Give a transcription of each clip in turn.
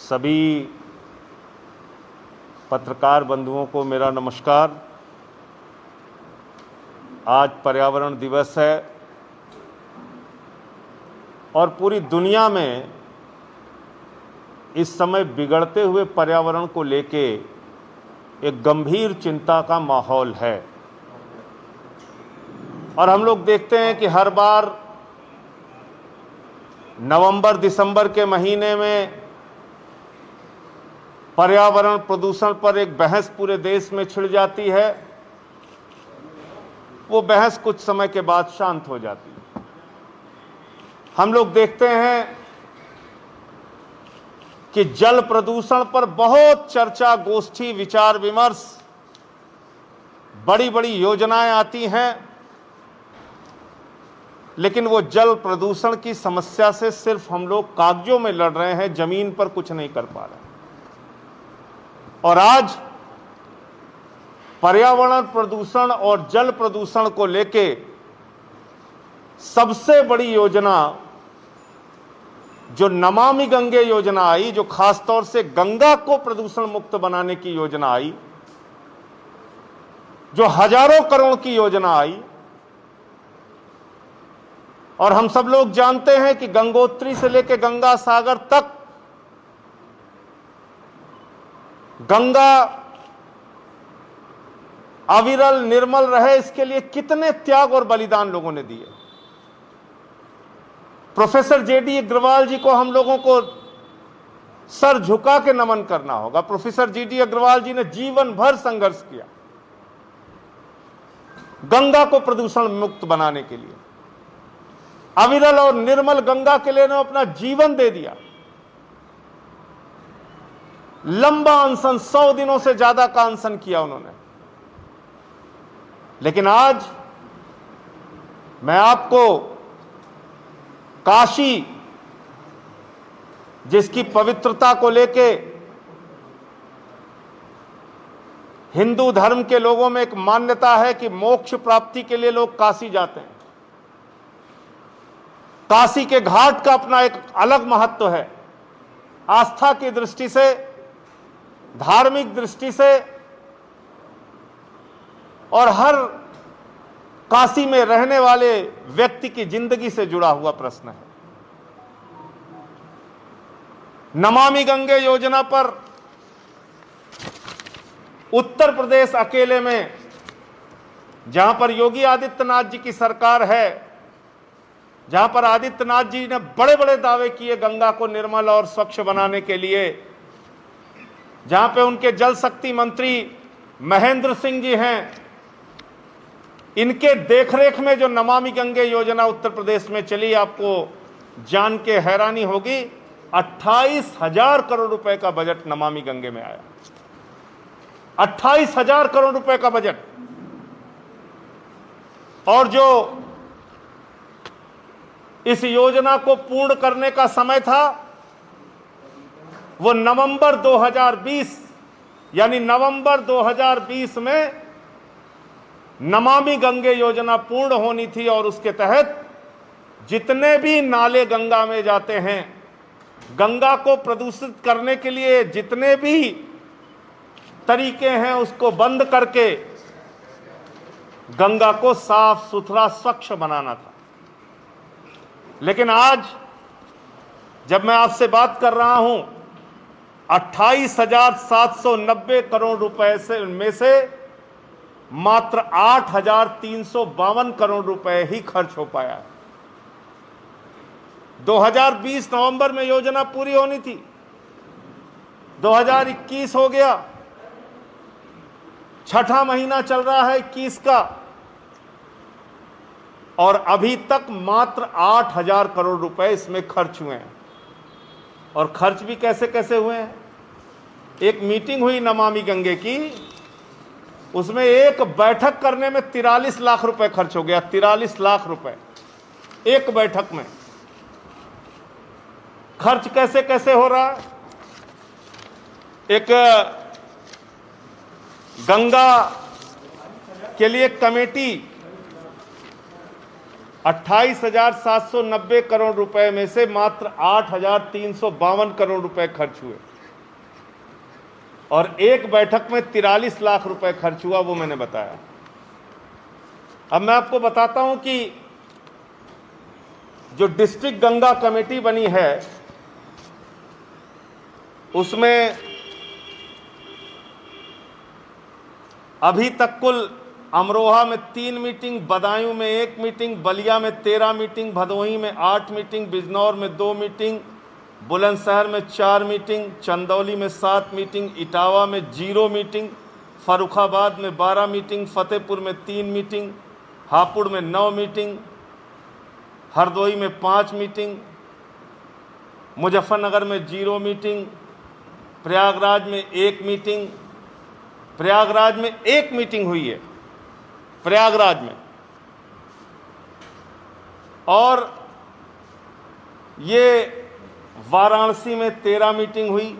सभी पत्रकार बंधुओं को मेरा नमस्कार। आज पर्यावरण दिवस है और पूरी दुनिया में इस समय बिगड़ते हुए पर्यावरण को लेके एक गंभीर चिंता का माहौल है। और हम लोग देखते हैं कि हर बार नवंबर दिसंबर के महीने में पर्यावरण प्रदूषण पर एक बहस पूरे देश में छिड़ जाती है। वो बहस कुछ समय के बाद शांत हो जाती है। हम लोग देखते हैं कि जल प्रदूषण पर बहुत चर्चा, गोष्ठी, विचार विमर्श, बड़ी बड़ी योजनाएं आती हैं, लेकिन वो जल प्रदूषण की समस्या से सिर्फ हम लोग कागजों में लड़ रहे हैं, जमीन पर कुछ नहीं कर पा रहे। और आज पर्यावरण प्रदूषण और जल प्रदूषण को लेके सबसे बड़ी योजना जो नमामि गंगे योजना आई, जो खासतौर से गंगा को प्रदूषण मुक्त बनाने की योजना आई, जो हजारों करोड़ की योजना आई। और हम सब लोग जानते हैं कि गंगोत्री से लेकर गंगा सागर तक गंगा अविरल निर्मल रहे, इसके लिए कितने त्याग और बलिदान लोगों ने दिए। प्रोफेसर जेडी अग्रवाल जी को हम लोगों को सर झुका के नमन करना होगा। प्रोफेसर जेडी अग्रवाल जी ने जीवन भर संघर्ष किया गंगा को प्रदूषण मुक्त बनाने के लिए। अविरल और निर्मल गंगा के लिए उन्होंने अपना जीवन दे दिया। लंबा अनशन, 100 दिनों से ज्यादा का अनशन किया उन्होंने। लेकिन आज मैं आपको काशी, जिसकी पवित्रता को लेके हिंदू धर्म के लोगों में एक मान्यता है कि मोक्ष प्राप्ति के लिए लोग काशी जाते हैं। काशी के घाट का अपना एक अलग महत्व है, आस्था की दृष्टि से, धार्मिक दृष्टि से, और हर काशी में रहने वाले व्यक्ति की जिंदगी से जुड़ा हुआ प्रश्न है। नमामि गंगे योजना पर उत्तर प्रदेश अकेले में, जहां पर योगी आदित्यनाथ जी की सरकार है, जहां पर आदित्यनाथ जी ने बड़े बड़े दावे किए गंगा को निर्मल और स्वच्छ बनाने के लिए, जहां पे उनके जल शक्ति मंत्री महेंद्र सिंह जी हैं, इनके देखरेख में जो नमामि गंगे योजना उत्तर प्रदेश में चली, आपको जान के हैरानी होगी, 28,000 करोड़ रुपए का बजट नमामि गंगे में आया। 28,000 करोड़ रुपए का बजट। और जो इस योजना को पूर्ण करने का समय था वो नवंबर 2020, यानी नवंबर 2020 में नमामि गंगे योजना पूर्ण होनी थी। और उसके तहत जितने भी नाले गंगा में जाते हैं, गंगा को प्रदूषित करने के लिए जितने भी तरीके हैं, उसको बंद करके गंगा को साफ सुथरा स्वच्छ बनाना था। लेकिन आज जब मैं आपसे बात कर रहा हूं, 28,790 करोड़ रुपए में से मात्र 8,352 करोड़ रुपए ही खर्च हो पाया है। 2020 नवंबर में योजना पूरी होनी थी, 2021 हो गया, छठा महीना चल रहा है 21 का, और अभी तक मात्र 8,000 करोड़ रुपए इसमें खर्च हुए हैं। और खर्च भी कैसे कैसे हुए हैं। एक मीटिंग हुई नमामि गंगे की, उसमें एक बैठक करने में 43 लाख रुपए खर्च हो गया। 43 लाख रुपए एक बैठक में। खर्च कैसे कैसे हो रहा है। एक गंगा के लिए कमेटी 28,790 करोड़ रुपए में से मात्र 8,352 करोड़ रुपए खर्च हुए। और एक बैठक में 43 लाख रुपए खर्च हुआ, वो मैंने बताया। अब मैं आपको बताता हूं कि जो डिस्ट्रिक्ट गंगा कमेटी बनी है उसमें अभी तक कुल अमरोहा में 3 मीटिंग, बदायूं में 1 मीटिंग, बलिया में 13 मीटिंग, भदोही में 8 मीटिंग, बिजनौर में 2 मीटिंग, बुलंदशहर में 4 मीटिंग, चंदौली में 7 मीटिंग, इटावा में 0 मीटिंग, फर्रुखाबाद में 12 मीटिंग, फतेहपुर में 3 मीटिंग, हापुड़ में 9 मीटिंग, हरदोई में 5 मीटिंग, मुजफ्फरनगर में 0 मीटिंग, प्रयागराज में 1 मीटिंग, प्रयागराज में 1 मीटिंग हुई है प्रयागराज में, और ये वाराणसी में 13 मीटिंग हुई।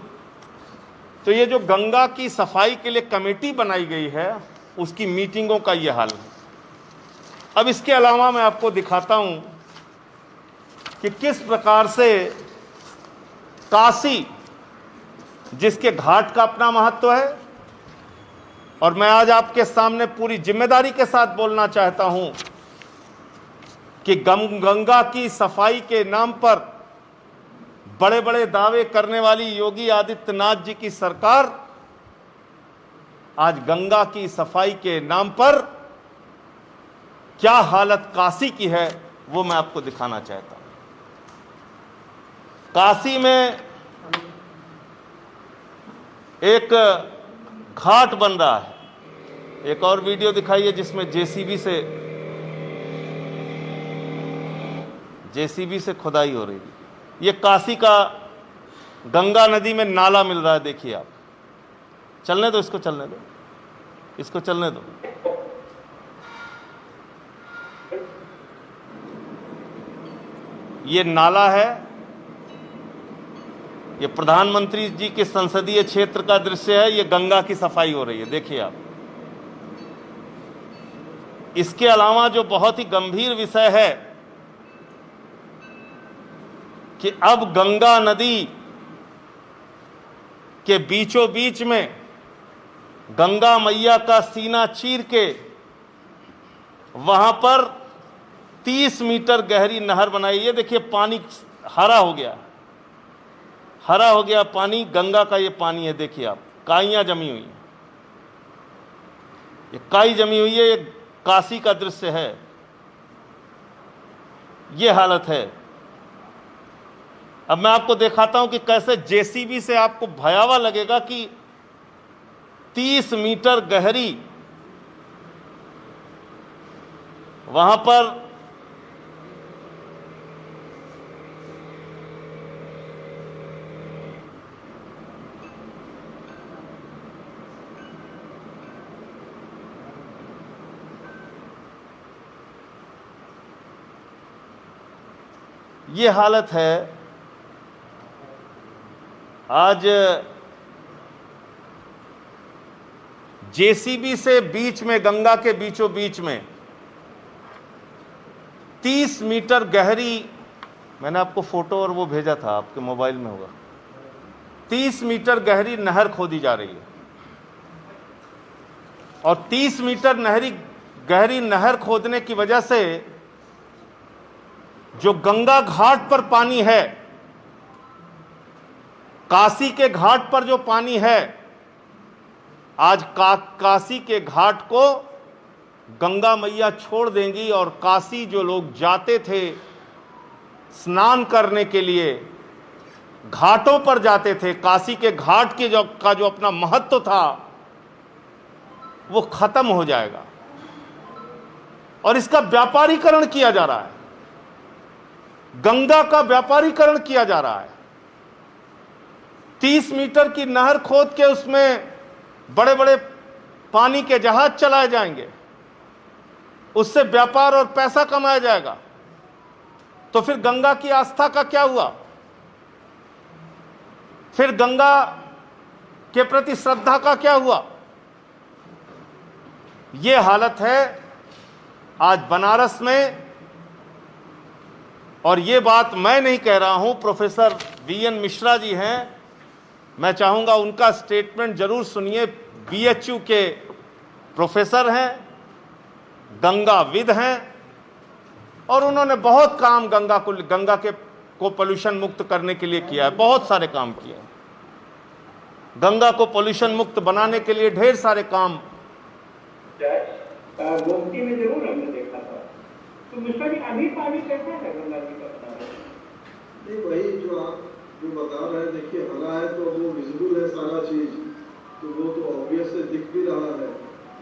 तो ये जो गंगा की सफाई के लिए कमेटी बनाई गई है उसकी मीटिंगों का ये हाल है। अब इसके अलावा मैं आपको दिखाता हूं कि किस प्रकार से काशी, जिसके घाट का अपना महत्व है, और मैं आज आपके सामने पूरी जिम्मेदारी के साथ बोलना चाहता हूं कि गंगा की सफाई के नाम पर बड़े बड़े दावे करने वाली योगी आदित्यनाथ जी की सरकार आज गंगा की सफाई के नाम पर क्या हालत काशी की है वो मैं आपको दिखाना चाहता हूं। काशी में एक घाट बन रहा है। एक और वीडियो दिखाइए जिसमें जेसीबी से खुदाई हो रही है। ये काशी का गंगा नदी में नाला मिल रहा है, देखिए आप। चलने दो इसको, चलने दो इसको, चलने दो। ये नाला है, ये प्रधानमंत्री जी के संसदीय क्षेत्र का दृश्य है। ये गंगा की सफाई हो रही है, देखिए आप। इसके अलावा जो बहुत ही गंभीर विषय है कि अब गंगा नदी के बीचों बीच में गंगा मैया का सीना चीर के वहां पर 30 मीटर गहरी नहर बनाई। ये देखिए पानी हरा हो गया, हरा हो गया पानी। गंगा का ये पानी है, देखिए आप। काइयां जमी हुई हैं, ये काई जमी हुई है। ये काशी का दृश्य है, ये हालत है। अब मैं आपको दिखाता हूं कि कैसे जेसीबी से आपको भयावह लगेगा कि 30 मीटर गहरी वहां पर ये हालत है। आज जेसीबी से बीच में, गंगा के बीचों बीच में 30 मीटर गहरी, मैंने आपको फोटो और वो भेजा था, आपके मोबाइल में होगा। 30 मीटर गहरी नहर खोदी जा रही है, और 30 मीटर गहरी नहर खोदने की वजह से जो गंगा घाट पर पानी है, काशी के घाट पर जो पानी है, आज काशी के घाट को गंगा मैया छोड़ देंगी। और काशी जो लोग जाते थे स्नान करने के लिए, घाटों पर जाते थे, काशी के घाट के जो अपना महत्व था वो खत्म हो जाएगा। और इसका व्यापारीकरण किया जा रहा है, गंगा का व्यापारीकरण किया जा रहा है। 30 मीटर की नहर खोद के उसमें बड़े बड़े पानी के जहाज चलाए जाएंगे, उससे व्यापार और पैसा कमाया जाएगा। तो फिर गंगा की आस्था का क्या हुआ? फिर गंगा के प्रति श्रद्धा का क्या हुआ? यह हालत है आज बनारस में। और ये बात मैं नहीं कह रहा हूं, प्रोफेसर वीएन मिश्रा जी हैं, मैं चाहूँगा उनका स्टेटमेंट जरूर सुनिए। बीएचयू के प्रोफेसर हैं, गंगाविद हैं, और उन्होंने बहुत काम गंगा को पोल्यूशन मुक्त करने के लिए किया है, बहुत सारे काम किए हैं। गंगा को पोल्यूशन मुक्त बनाने के लिए ढेर सारे काम। गोमती में जरूर हमने देखा था। तो मिश्रा जी अभी पानी कैसा है गंगा जी का? नहीं, वही जो आप जो बता रहे हैं, देखिए हरा है तो वो विजिबल है सारा चीज, तो वो तो ऑब्वियस है, दिख भी रहा है।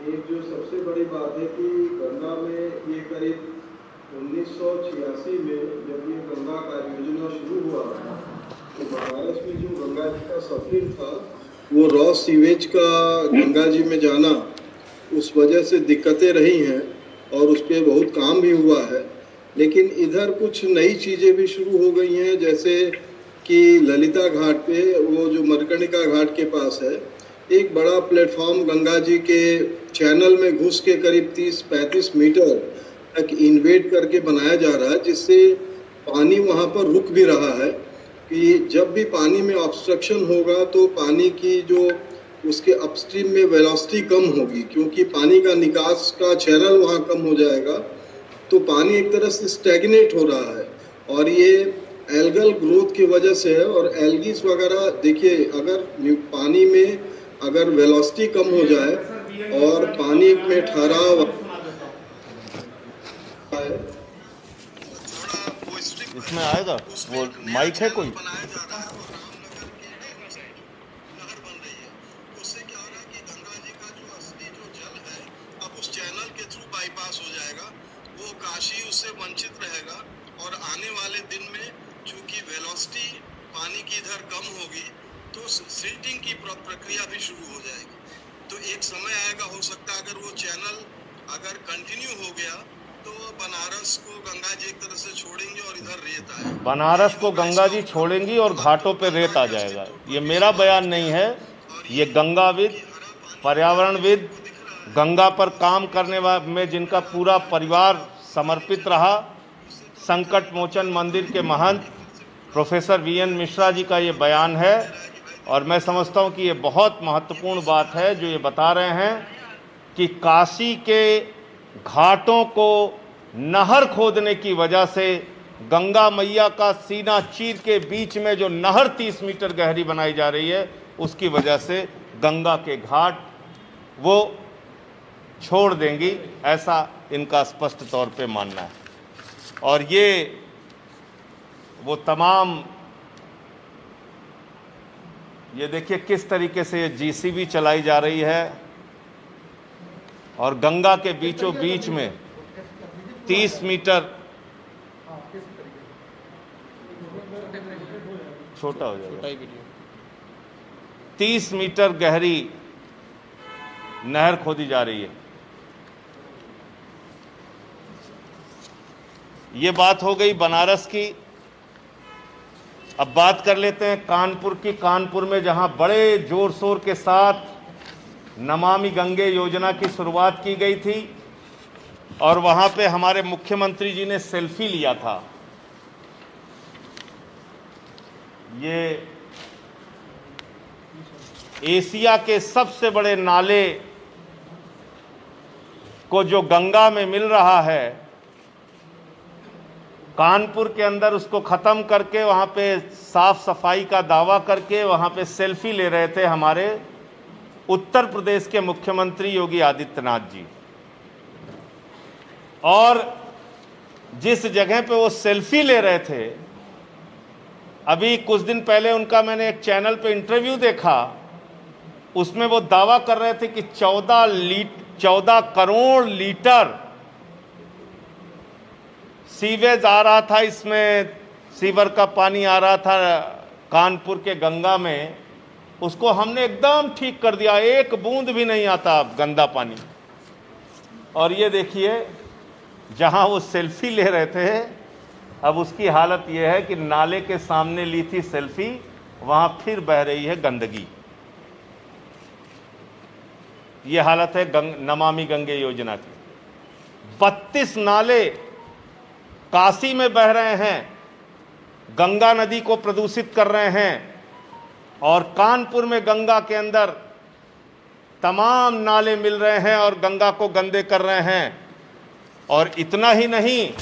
एक जो सबसे बड़ी बात है कि गंगा में ये करीब 1986 में जब ये गंगा कार्य योजना शुरू हुआ तो बनारस में जो गंगा जी का सफर था वो रॉ सीवेज का गंगा जी में जाना, उस वजह से दिक्कतें रही हैं और उस पर बहुत काम भी हुआ है। लेकिन इधर कुछ नई चीज़ें भी शुरू हो गई हैं, जैसे कि ललिता घाट पे, वो जो मरकणिका घाट के पास है, एक बड़ा प्लेटफॉर्म गंगा जी के चैनल में घुस के करीब 30-35 मीटर तक इन्वेट करके बनाया जा रहा है, जिससे पानी वहाँ पर रुक भी रहा है कि जब भी पानी में ऑब्स्ट्रक्शन होगा तो पानी की जो उसके अपस्ट्रीम में वेलोसिटी कम होगी, क्योंकि पानी का निकास का चैनल वहाँ कम हो जाएगा, तो पानी एक तरह से स्टैग्नेट हो रहा है। और ये एल्गल ग्रोथ की वजह से है। और एल्गीज वगैरह देखिए, अगर पानी में अगर वेलोसिटी कम हो जाए और पानी में ठहराव, इसमें आएगा वो माइक है कोई? काशी उससे वंचित रहेगा और आने वाले दिन में चूंकि वेलोसिटी पानी की इधर कम होगी तो सिल्टिंग की प्रक्रिया भी शुरू हो जाएगी। तो एक समय आएगा, हो सकता है अगर वो चैनल अगर कंटिन्यू हो गया तो बनारस को गंगा जी एक तरह से छोड़ेंगे और इधर रेत आएगा। बनारस को गंगा जी छोड़ेंगी और घाटों पे रेत आ जाएगा। ये मेरा बयान नहीं है, ये गंगाविद, पर्यावरणविद, गंगा पर काम करने में जिनका पूरा परिवार समर्पित रहा, संकट मोचन मंदिर के महंत प्रोफेसर वीएन मिश्रा जी का ये बयान है। और मैं समझता हूँ कि ये बहुत महत्वपूर्ण बात है जो ये बता रहे हैं कि काशी के घाटों को नहर खोदने की वजह से गंगा मैया का सीना चीर के बीच में जो नहर 30 मीटर गहरी बनाई जा रही है, उसकी वजह से गंगा के घाट वो छोड़ देंगी, ऐसा इनका स्पष्ट तौर पे मानना है। और ये वो तमाम, ये देखिए किस तरीके से ये जीसीबी चलाई जा रही है और गंगा के बीचों बीच में 30 मीटर, छोटा हो जाएगा, 30 मीटर गहरी नहर खोदी जा रही है। ये बात हो गई बनारस की। अब बात कर लेते हैं कानपुर की। कानपुर में जहां बड़े जोर शोर के साथ नमामि गंगे योजना की शुरुआत की गई थी और वहां पे हमारे मुख्यमंत्री जी ने सेल्फी लिया था। ये एशिया के सबसे बड़े नाले को जो गंगा में मिल रहा है, कानपुर के अंदर उसको ख़त्म करके वहाँ पे साफ सफाई का दावा करके वहाँ पे सेल्फी ले रहे थे हमारे उत्तर प्रदेश के मुख्यमंत्री योगी आदित्यनाथ जी। और जिस जगह पे वो सेल्फी ले रहे थे, अभी कुछ दिन पहले उनका मैंने एक चैनल पे इंटरव्यू देखा, उसमें वो दावा कर रहे थे कि 14 करोड़ लीटर सीवेज आ रहा था, इसमें सीवर का पानी आ रहा था कानपुर के गंगा में, उसको हमने एकदम ठीक कर दिया, एक बूंद भी नहीं आता अब गंदा पानी। और ये देखिए जहां वो सेल्फी ले रहे थे, अब उसकी हालत ये है कि नाले के सामने ली थी सेल्फी, वहां फिर बह रही है गंदगी। ये हालत है नमामि गंगे योजना की। 32 नाले काशी में बह रहे हैं, गंगा नदी को प्रदूषित कर रहे हैं। और कानपुर में गंगा के अंदर तमाम नाले मिल रहे हैं और गंगा को गंदे कर रहे हैं। और इतना ही नहीं,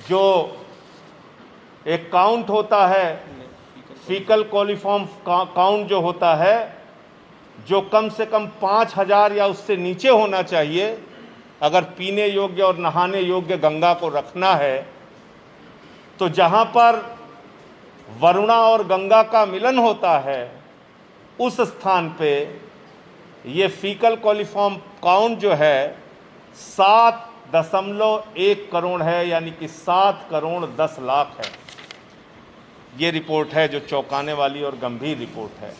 जो एक काउंट होता है, फीकल कोलिफॉर्म काउंट जो होता है, जो कम से कम 5000 या उससे नीचे होना चाहिए अगर पीने योग्य और नहाने योग्य गंगा को रखना है, तो जहां पर वरुणा और गंगा का मिलन होता है उस स्थान पे ये फीकल कोलिफॉर्म काउंट जो है 7.1 करोड़ है, यानी कि 7 करोड़ 10 लाख है। ये रिपोर्ट है जो चौंकाने वाली और गंभीर रिपोर्ट है,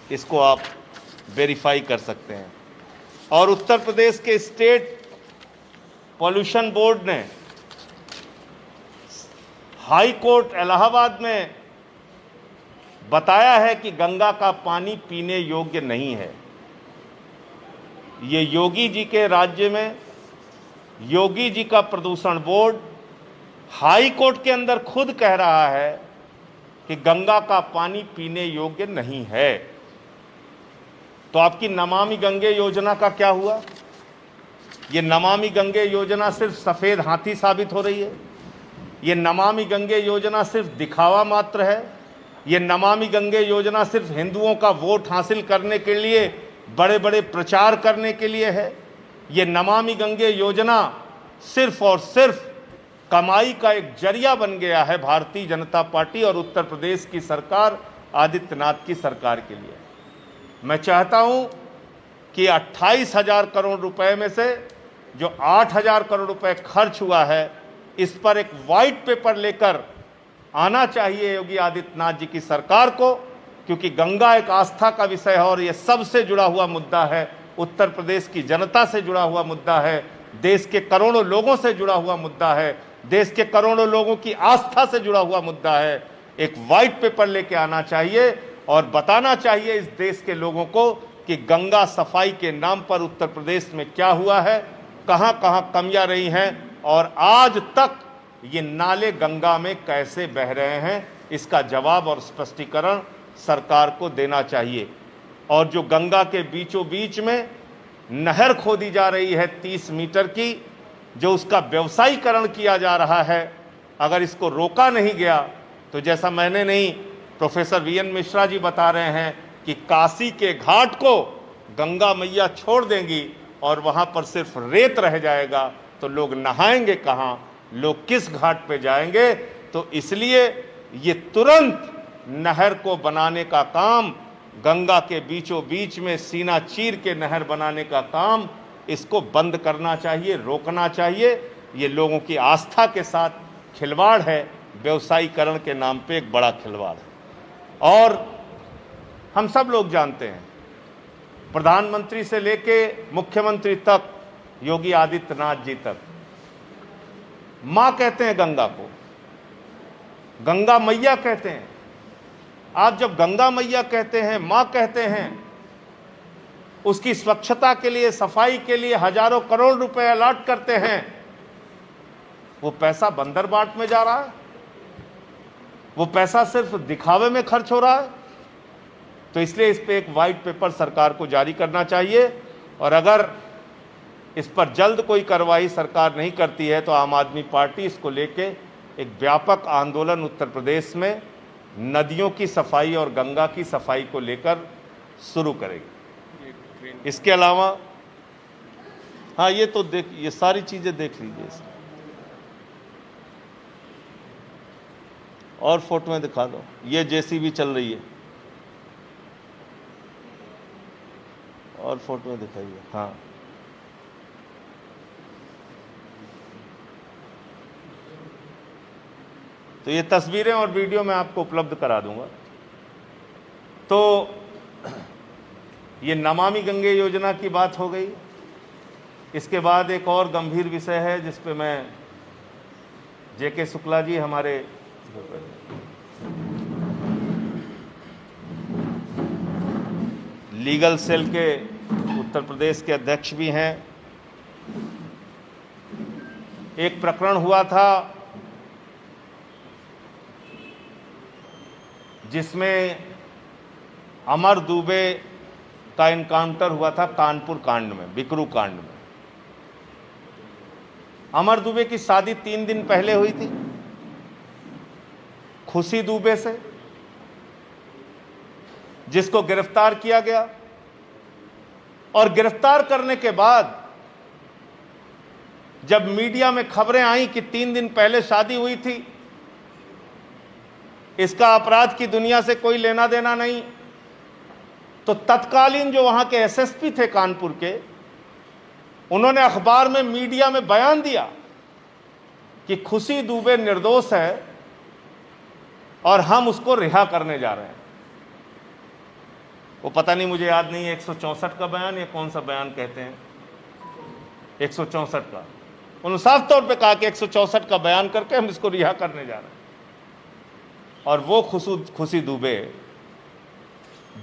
इसको आप वेरीफाई कर सकते हैं। और उत्तर प्रदेश के स्टेट पॉल्यूशन बोर्ड ने हाई कोर्ट इलाहाबाद में बताया है कि गंगा का पानी पीने योग्य नहीं है। ये योगी जी के राज्य में योगी जी का प्रदूषण बोर्ड हाई कोर्ट के अंदर खुद कह रहा है कि गंगा का पानी पीने योग्य नहीं है। तो आपकी नमामि गंगे योजना का क्या हुआ? ये नमामि गंगे योजना सिर्फ सफेद हाथी साबित हो रही है। ये नमामि गंगे योजना सिर्फ दिखावा मात्र है। ये नमामि गंगे योजना सिर्फ हिंदुओं का वोट हासिल करने के लिए, बड़े बड़े प्रचार करने के लिए है। ये नमामि गंगे योजना सिर्फ और सिर्फ कमाई का एक जरिया बन गया है भारतीय जनता पार्टी और उत्तर प्रदेश की सरकार, आदित्यनाथ की सरकार के लिए। मैं चाहता हूं कि 28,000 करोड़ रुपए में से जो 8,000 करोड़ रुपए खर्च हुआ है, इस पर एक वाइट पेपर लेकर आना चाहिए योगी आदित्यनाथ जी की सरकार को, क्योंकि गंगा एक आस्था का विषय है और यह सबसे जुड़ा हुआ मुद्दा है, उत्तर प्रदेश की जनता से जुड़ा हुआ मुद्दा है, देश के करोड़ों लोगों से जुड़ा हुआ मुद्दा है, देश के करोड़ों लोगों की आस्था से जुड़ा हुआ मुद्दा है। एक वाइट पेपर लेके आना चाहिए और बताना चाहिए इस देश के लोगों को कि गंगा सफाई के नाम पर उत्तर प्रदेश में क्या हुआ है, कहां कहां कमियां रही हैं और आज तक ये नाले गंगा में कैसे बह रहे हैं। इसका जवाब और स्पष्टीकरण सरकार को देना चाहिए। और जो गंगा के बीचों बीच में नहर खोदी जा रही है 30 मीटर की, जो उसका व्यवसायीकरण किया जा रहा है, अगर इसको रोका नहीं गया तो जैसा मैंने नहीं, प्रोफेसर वीएन मिश्रा जी बता रहे हैं कि काशी के घाट को गंगा मैया छोड़ देंगी और वहां पर सिर्फ रेत रह जाएगा, तो लोग नहाएंगे कहां, लोग किस घाट पे जाएंगे? तो इसलिए ये तुरंत नहर को बनाने का काम, गंगा के बीचों बीच में सीना चीर के नहर बनाने का काम, इसको बंद करना चाहिए, रोकना चाहिए। ये लोगों की आस्था के साथ खिलवाड़ है, व्यवसायीकरण के नाम पे एक बड़ा खिलवाड़ है। और हम सब लोग जानते हैं, प्रधानमंत्री से लेके मुख्यमंत्री तक, योगी आदित्यनाथ जी तक मां कहते हैं गंगा को, गंगा मैया कहते हैं। आप जब गंगा मैया कहते हैं, मां कहते हैं, उसकी स्वच्छता के लिए, सफाई के लिए हजारों करोड़ रुपए अलॉट करते हैं, वो पैसा बंदरबाट में जा रहा है, वो पैसा सिर्फ दिखावे में खर्च हो रहा है। तो इसलिए इस पे एक वाइट पेपर सरकार को जारी करना चाहिए और अगर इस पर जल्द कोई कार्रवाई सरकार नहीं करती है तो आम आदमी पार्टी इसको लेके एक व्यापक आंदोलन उत्तर प्रदेश में नदियों की सफाई और गंगा की सफाई को लेकर शुरू करेगी। इसके अलावा हाँ, ये तो देख, ये सारी चीजें देख लीजिए इसमें। और फोटो में दिखा दो, ये जेसीबी चल रही है, और फोटो में दिखाइए। हाँ, तो ये तस्वीरें और वीडियो मैं आपको उपलब्ध करा दूंगा। तो ये नमामि गंगे योजना की बात हो गई। इसके बाद एक और गंभीर विषय है जिस पे मैं, जेके शुक्ला जी हमारे लीगल सेल के उत्तर प्रदेश के अध्यक्ष भी हैं। एक प्रकरण हुआ था जिसमें अमर दुबे का इनकाउंटर हुआ था कानपुर कांड में, बिकरू कांड में। अमर दुबे की शादी 3 दिन पहले हुई थी खुशी दुबे से, जिसको गिरफ्तार किया गया, और गिरफ्तार करने के बाद जब मीडिया में खबरें आई कि 3 दिन पहले शादी हुई थी, इसका अपराध की दुनिया से कोई लेना देना नहीं, तो तत्कालीन जो वहां के एसएसपी थे कानपुर के, उन्होंने अखबार में, मीडिया में बयान दिया कि खुशी दुबे निर्दोष है और हम उसको रिहा करने जा रहे हैं। वो पता नहीं, मुझे याद नहीं है 164 का बयान या कौन सा बयान कहते हैं, 164 का। उन्होंने साफ तौर पे कहा कि 164 का बयान करके हम इसको रिहा करने जा रहे हैं। और वो खुशी दुबे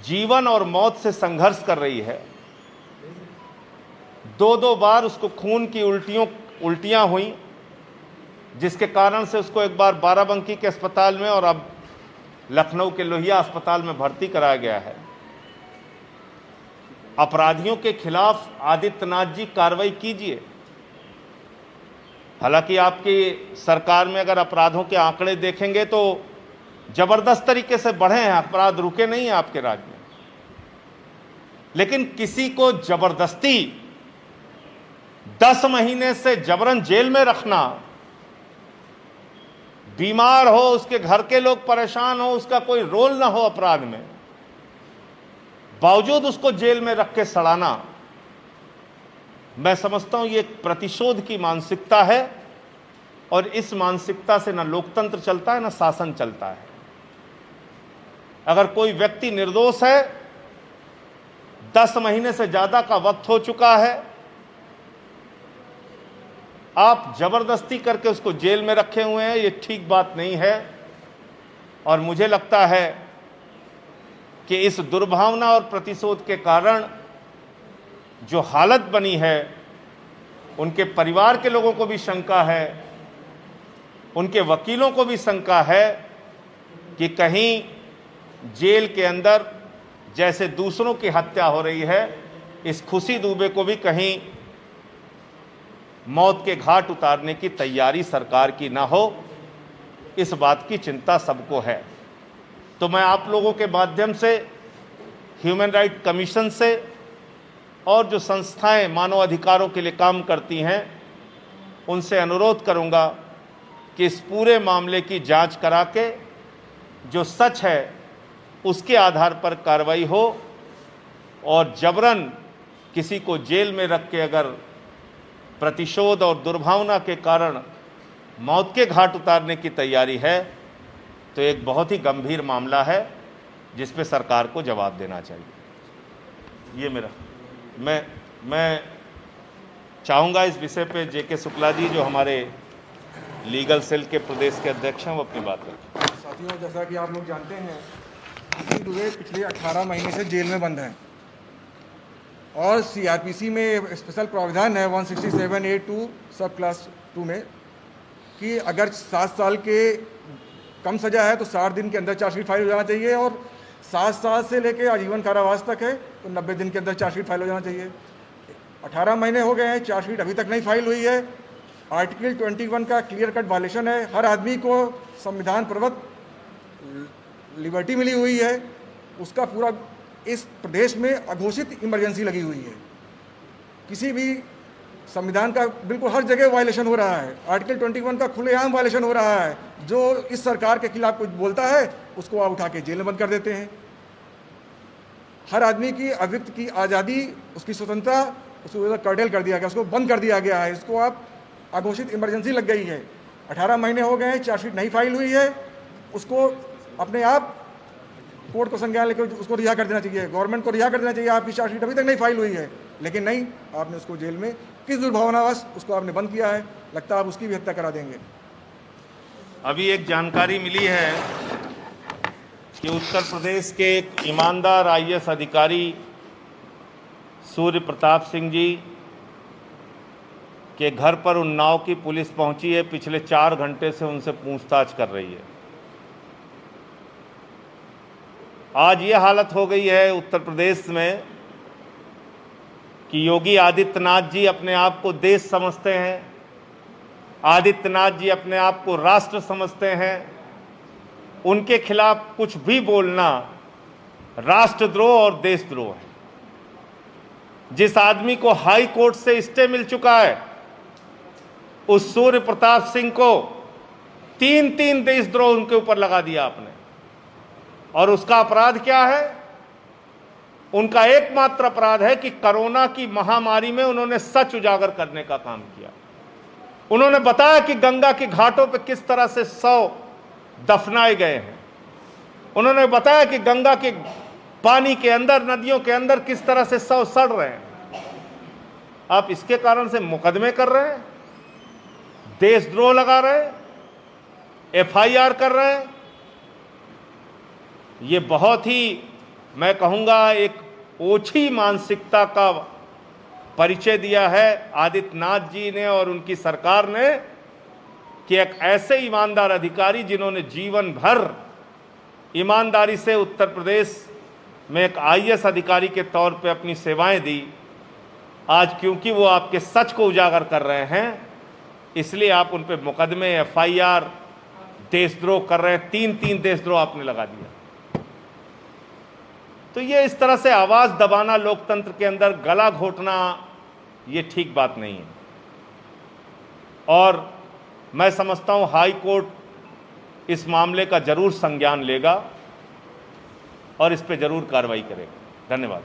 जीवन और मौत से संघर्ष कर रही है। 2 बार उसको खून की उल्टियां हुई, जिसके कारण से उसको एक बार बाराबंकी के अस्पताल में और अब लखनऊ के लोहिया अस्पताल में भर्ती कराया गया है। अपराधियों के खिलाफ आदित्यनाथ जी कार्रवाई कीजिए। हालांकि आपकी सरकार में अगर अपराधों के आंकड़े देखेंगे तो जबरदस्त तरीके से बढ़े हैं, अपराध रुके नहीं हैं आपके राज्य में। लेकिन किसी को जबरदस्ती 10 महीने से जबरन जेल में रखना, बीमार हो, उसके घर के लोग परेशान हो, उसका कोई रोल ना हो अपराध में, बावजूद उसको जेल में रख के सड़ाना, मैं समझता हूं ये एक प्रतिशोध की मानसिकता है। और इस मानसिकता से ना लोकतंत्र चलता है, ना शासन चलता है। अगर कोई व्यक्ति निर्दोष है, 10 महीने से ज्यादा का वक्त हो चुका है, आप जबरदस्ती करके उसको जेल में रखे हुए हैं, ये ठीक बात नहीं है। और मुझे लगता है कि इस दुर्भावना और प्रतिशोध के कारण जो हालत बनी है, उनके परिवार के लोगों को भी शंका है, उनके वकीलों को भी शंका है कि कहीं जेल के अंदर जैसे दूसरों की हत्या हो रही है, इस खुशी दुबे को भी कहीं मौत के घाट उतारने की तैयारी सरकार की ना हो, इस बात की चिंता सबको है। तो मैं आप लोगों के माध्यम से, ह्यूमन राइट कमीशन से और जो संस्थाएं मानव अधिकारों के लिए काम करती हैं, उनसे अनुरोध करूंगा कि इस पूरे मामले की जांच करा के जो सच है उसके आधार पर कार्रवाई हो, और जबरन किसी को जेल में रख के अगर प्रतिशोध और दुर्भावना के कारण मौत के घाट उतारने की तैयारी है, तो एक बहुत ही गंभीर मामला है जिस पे सरकार को जवाब देना चाहिए। ये मेरा मैं चाहूँगा इस विषय पे जेके शुक्ला जी, जो हमारे लीगल सेल के प्रदेश के अध्यक्ष हैं, वो अपनी बात करें। साथियों, जैसा कि आप लोग जानते हैं, खुशी दुबे पिछले 18 महीने से जेल में बंद हैं और सीआरपीसी में स्पेशल प्रावधान है 167A2 सब क्लास 2 में कि अगर 7 साल के कम सजा है तो 60 दिन के अंदर चार्जशीट फाइल हो जाना चाहिए, और 7 साल से लेकर आजीवन कारावास तक है तो 90 दिन के अंदर चार्जशीट फाइल हो जाना चाहिए। 18 महीने हो गए हैं, चार्जशीट अभी तक नहीं फाइल हुई है। आर्टिकल 21 का क्लियर कट वायलेशन है। हर आदमी को संविधान प्रदत्त लिबर्टी मिली हुई है, उसका पूरा इस प्रदेश में अघोषित इमरजेंसी लगी हुई है। किसी भी संविधान का बिल्कुल हर जगह वायलेशन हो रहा है। आर्टिकल 21 का खुलेआम वायलेशन हो रहा है। जो इस सरकार के खिलाफ कुछ बोलता है उसको आप उठा के जेल में बंद कर देते हैं। हर आदमी की अभिव्यक्ति की आज़ादी, उसकी स्वतंत्रता, उसको कर्टेल कर दिया गया, उसको बंद कर दिया गया है। इसको आप अघोषित इमरजेंसी लग गई है। 18 महीने हो गए हैं, चार्जशीट नहीं फाइल हुई है, उसको अपने आप कोर्ट को संज्ञान लेकर उसको रिहा कर देना चाहिए, गवर्नमेंट को रिहा कर देना चाहिए। आपकी चार्जशीट अभी तक नहीं फाइल हुई है, लेकिन नहीं, आपने उसको जेल में किस दुर्भावनावश उसको आपने बंद किया है। लगता है आप उसकी भी हत्या करा देंगे। अभी एक जानकारी मिली है कि उत्तर प्रदेश के एक ईमानदार IAS अधिकारी सूर्य प्रताप सिंह जी के घर पर उन्नाव की पुलिस पहुंची है। पिछले 4 घंटे से उनसे पूछताछ कर रही है। आज ये हालत हो गई है उत्तर प्रदेश में कि योगी आदित्यनाथ जी अपने आप को देश समझते हैं, आदित्यनाथ जी अपने आप को राष्ट्र समझते हैं। उनके खिलाफ कुछ भी बोलना राष्ट्रद्रोह और देशद्रोह है। जिस आदमी को हाई कोर्ट से स्टे मिल चुका है, उस सूर्य प्रताप सिंह को 3 देशद्रोह उनके ऊपर लगा दिया आपने। और उसका अपराध क्या है? उनका एकमात्र अपराध है कि कोरोना की महामारी में उन्होंने सच उजागर करने का काम किया। उन्होंने बताया कि गंगा के घाटों पर किस तरह से 100 दफनाए गए हैं। उन्होंने बताया कि गंगा के पानी के अंदर, नदियों के अंदर किस तरह से 100 सड़ रहे हैं। आप इसके कारण से मुकदमे कर रहे हैं, देशद्रोह लगा रहे हैं, FIR कर रहे हैं। ये बहुत ही, मैं कहूँगा, एक ओछी मानसिकता का परिचय दिया है आदित्यनाथ जी ने और उनकी सरकार ने कि एक ऐसे ईमानदार अधिकारी जिन्होंने जीवन भर ईमानदारी से उत्तर प्रदेश में एक IAS अधिकारी के तौर पे अपनी सेवाएं दी, आज क्योंकि वो आपके सच को उजागर कर रहे हैं, इसलिए आप उन पे मुकदमे, FIR, देशद्रोह कर रहे हैं। 3 देशद्रोह आपने लगा दिया। तो ये इस तरह से आवाज़ दबाना, लोकतंत्र के अंदर गला घोटना, ये ठीक बात नहीं है। और मैं समझता हूँ हाई कोर्ट इस मामले का जरूर संज्ञान लेगा और इस पे जरूर कार्रवाई करेगा। धन्यवाद।